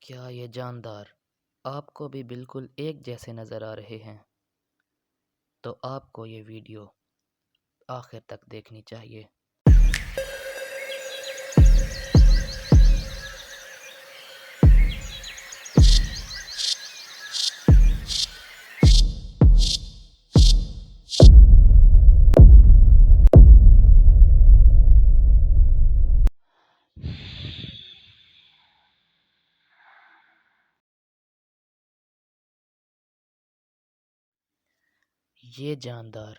کیا یہ جاندار آپ کو بھی بالکل ایک جیسے نظر آ رہے ہیں؟ تو آپ کو یہ ویڈیو آخر تک دیکھنی چاہیے۔ یہ جاندار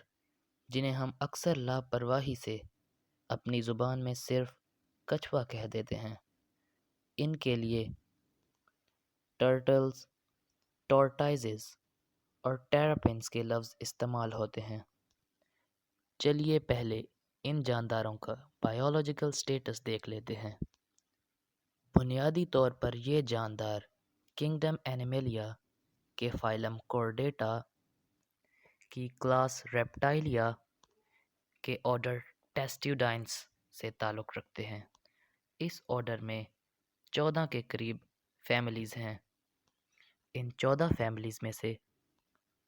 جنہیں ہم اکثر لاپرواہی سے اپنی زبان میں صرف کچھوا کہہ دیتے ہیں، ان کے لیے ٹرٹلز، ٹورٹائزز اور ٹیراپنس کے لفظ استعمال ہوتے ہیں۔ چلیے پہلے ان جانداروں کا بائیولوجیکل سٹیٹس دیکھ لیتے ہیں۔ بنیادی طور پر یہ جاندار کنگڈم اینیمیلیا کے فائلم کورڈیٹا کی کلاس ریپٹائلیا کے آرڈر ٹیسٹوڈائنس سے تعلق رکھتے ہیں۔ اس آرڈر میں 14 کے قریب فیملیز ہیں۔ ان 14 فیملیز میں سے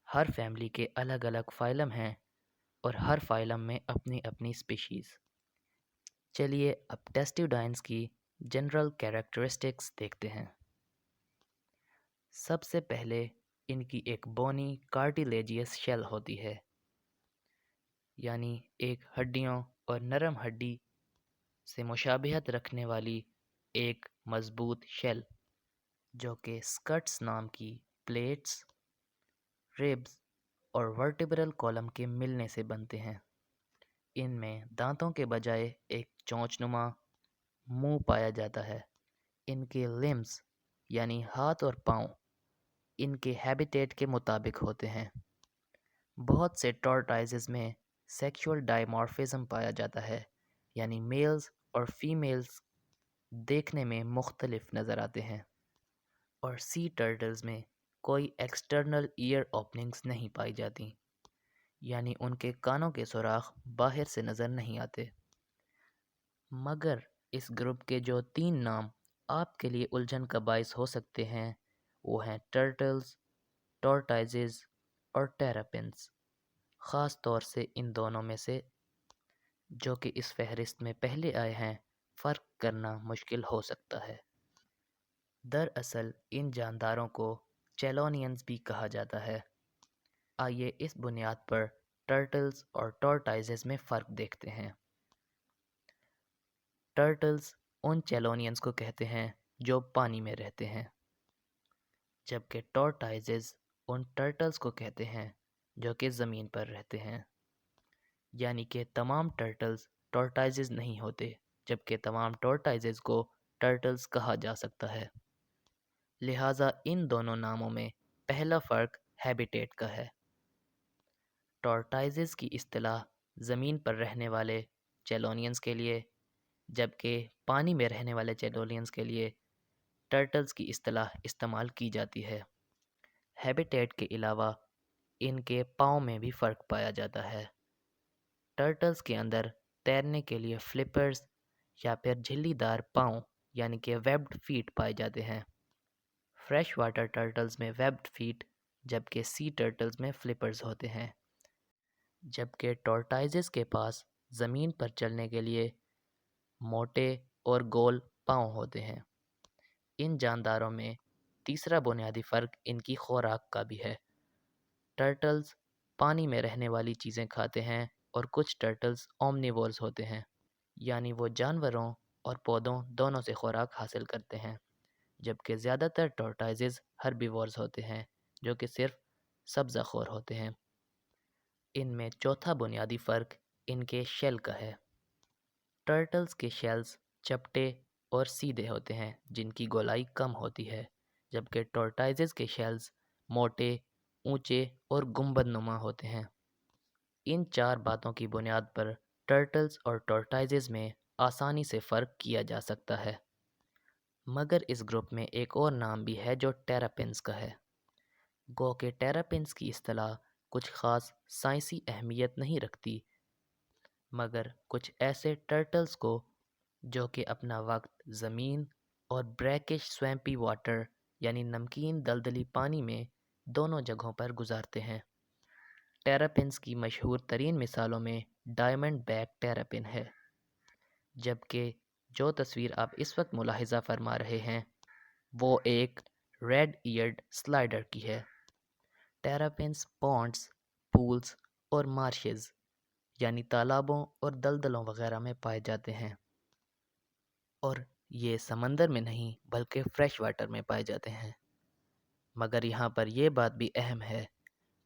ہر فیملی کے الگ الگ فائلم ہیں اور ہر فائلم میں اپنی اپنی سپیشیز۔ چلیے اب ٹیسٹوڈائنس کی جنرل کیریکٹرسٹکس دیکھتے ہیں۔ سب سے پہلے ان کی ایک بونی کارٹیلیجیس شیل ہوتی ہے، یعنی ایک ہڈیوں اور نرم ہڈی سے مشابہت رکھنے والی ایک مضبوط شیل، جو کہ سکٹس نام کی پلیٹس، ریبز اور ورٹیبرل کالم کے ملنے سے بنتے ہیں۔ ان میں دانتوں کے بجائے ایک چونچ نما منہ پایا جاتا ہے۔ ان کے لمبس یعنی ہاتھ اور پاؤں ان کے ہیبیٹیٹ کے مطابق ہوتے ہیں۔ بہت سے ٹورٹائزز میں سیکشول ڈائمارفزم پایا جاتا ہے، یعنی میلز اور فیمیلز دیکھنے میں مختلف نظر آتے ہیں، اور سی ٹرٹلز میں کوئی ایکسٹرنل ایئر اوپننگز نہیں پائی جاتی، یعنی ان کے کانوں کے سوراخ باہر سے نظر نہیں آتے۔ مگر اس گروپ کے جو 3 نام آپ کے لیے الجھن کا باعث ہو سکتے ہیں وہ ہیں ٹرٹلز، ٹورٹائزز اور ٹیراپنس۔ خاص طور سے ان دونوں میں سے جو کہ اس فہرست میں پہلے آئے ہیں فرق کرنا مشکل ہو سکتا ہے۔ دراصل ان جانداروں کو چیلونینز بھی کہا جاتا ہے۔ آئیے اس بنیاد پر ٹرٹلز اور ٹورٹائزز میں فرق دیکھتے ہیں۔ ٹرٹلز ان چیلونینز کو کہتے ہیں جو پانی میں رہتے ہیں، جبکہ ٹورٹائزز ان ٹرٹلز کو کہتے ہیں جو کہ زمین پر رہتے ہیں۔ یعنی کہ تمام ٹرٹلز ٹورٹائزز نہیں ہوتے، جبکہ تمام ٹورٹائزز کو ٹرٹلز کہا جا سکتا ہے۔ لہٰذا ان دونوں ناموں میں پہلا فرق ہیبیٹیٹ کا ہے۔ ٹورٹائزز کی اصطلاح زمین پر رہنے والے چیلونینز کے لیے، جبکہ پانی میں رہنے والے چیلونینز کے لیے ٹرٹلز کی اصطلاح استعمال کی جاتی ہے۔ ہیبیٹیٹ کے علاوہ ان کے پاؤں میں بھی فرق پایا جاتا ہے۔ ٹرٹلز کے اندر تیرنے کے لیے فلپرز یا پھر جھلی دار پاؤں یعنی کہ ویبڈ فیٹ پائے جاتے ہیں۔ فریش واٹر ٹرٹلز میں ویبڈ فیٹ، جبکہ سی ٹرٹلز میں فلپرز ہوتے ہیں۔ جبکہ ٹورٹائزز کے پاس زمین پر چلنے کے لیے موٹے اور گول پاؤں ہوتے ہیں۔ ان جانداروں میں تیسرا بنیادی فرق ان کی خوراک کا بھی ہے۔ ٹرٹلز پانی میں رہنے والی چیزیں کھاتے ہیں اور کچھ ٹرٹلز اومنیورز ہوتے ہیں، یعنی وہ جانوروں اور پودوں دونوں سے خوراک حاصل کرتے ہیں، جبکہ زیادہ تر ٹورٹائزز ہربیورز ہوتے ہیں جو کہ صرف سبزہ خور ہوتے ہیں۔ ان میں چوتھا بنیادی فرق ان کے شیل کا ہے۔ ٹرٹلز کے شیلز چپٹے اور سیدھے ہوتے ہیں جن کی گولائی کم ہوتی ہے، جبکہ ٹورٹائزز کے شیلز موٹے، اونچے اور گنبد نما ہوتے ہیں۔ ان 4 باتوں کی بنیاد پر ٹرٹلز اور ٹورٹائزز میں آسانی سے فرق کیا جا سکتا ہے۔ مگر اس گروپ میں ایک اور نام بھی ہے جو ٹیراپنس کا ہے۔ گو کہ ٹیراپنس کی اصطلاح کچھ خاص سائنسی اہمیت نہیں رکھتی، مگر کچھ ایسے ٹرٹلز کو جو کہ اپنا وقت زمین اور بریکش سویمپی واٹر یعنی نمکین دلدلی پانی میں دونوں جگہوں پر گزارتے ہیں۔ ٹیراپنس کی مشہور ترین مثالوں میں ڈائمنڈ بیک ٹیراپن ہے، جبکہ جو تصویر آپ اس وقت ملاحظہ فرما رہے ہیں وہ ایک ریڈ ایئرڈ سلائڈر کی ہے۔ ٹیراپنس پونڈز، پولز اور مارشز یعنی تالابوں اور دلدلوں وغیرہ میں پائے جاتے ہیں، اور یہ سمندر میں نہیں بلکہ فریش واٹر میں پائے جاتے ہیں۔ مگر یہاں پر یہ بات بھی اہم ہے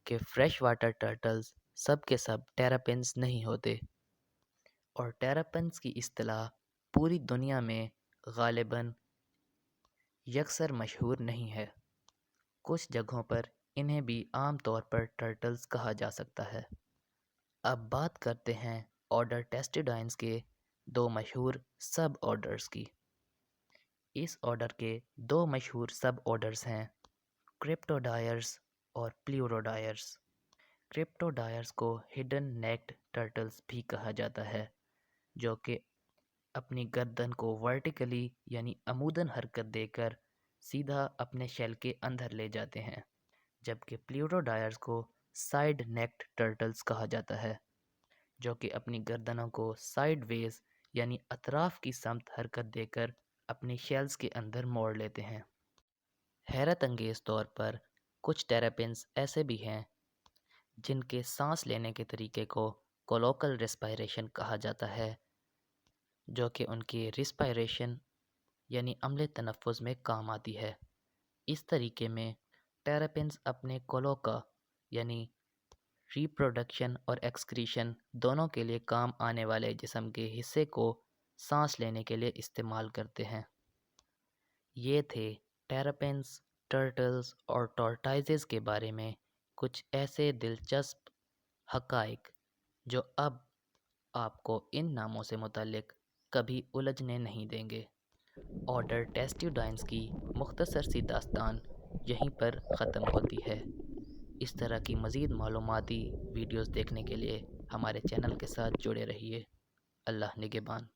کہ فریش واٹر ٹرٹلز سب کے سب ٹیراپنس نہیں ہوتے، اور ٹیراپنس کی اصطلاح پوری دنیا میں غالباً یکسر مشہور نہیں ہے۔ کچھ جگہوں پر انہیں بھی عام طور پر ٹرٹلز کہا جا سکتا ہے۔ اب بات کرتے ہیں آرڈر ٹیسٹوڈائنس کے دو مشہور سب آرڈرز کی۔ اس آرڈر کے دو مشہور سب آرڈرز ہیں کرپٹوڈائرز اور پلیوروڈائرز۔ کرپٹوڈائرز کو ہڈن نیکڈ ٹرٹلز بھی کہا جاتا ہے، جو کہ اپنی گردن کو ورٹیکلی یعنی عموداً حرکت دے کر سیدھا اپنے شیل کے اندر لے جاتے ہیں، جبکہ پلیوروڈائرز کو سائیڈ نیکڈ ٹرٹلز کہا جاتا ہے، جو کہ اپنی گردنوں کو سائیڈ ویز یعنی اطراف کی سمت حرکت دے کر اپنی شیلز کے اندر موڑ لیتے ہیں۔ حیرت انگیز طور پر کچھ ٹیراپنس ایسے بھی ہیں جن کے سانس لینے کے طریقے کو کولوکل ریسپائریشن کہا جاتا ہے، جو کہ ان کی ریسپائریشن یعنی عمل تنفس میں کام آتی ہے۔ اس طریقے میں ٹیراپنس اپنے کولوکا یعنی ریپروڈکشن اور ایکسکریشن دونوں کے لیے کام آنے والے جسم کے حصے کو سانس لینے کے لیے استعمال کرتے ہیں۔ یہ تھے ٹیراپنس، ٹرٹلز اور ٹورٹائزز کے بارے میں کچھ ایسے دلچسپ حقائق جو اب آپ کو ان ناموں سے متعلق کبھی الجھنے نہیں دیں گے۔ آرڈر ٹیسٹوڈائنس کی مختصر سی داستان یہیں پر ختم ہوتی ہے۔ اس طرح کی مزید معلوماتی ویڈیوز دیکھنے کے لیے ہمارے چینل کے ساتھ جڑے رہیے۔ اللہ نگہبان۔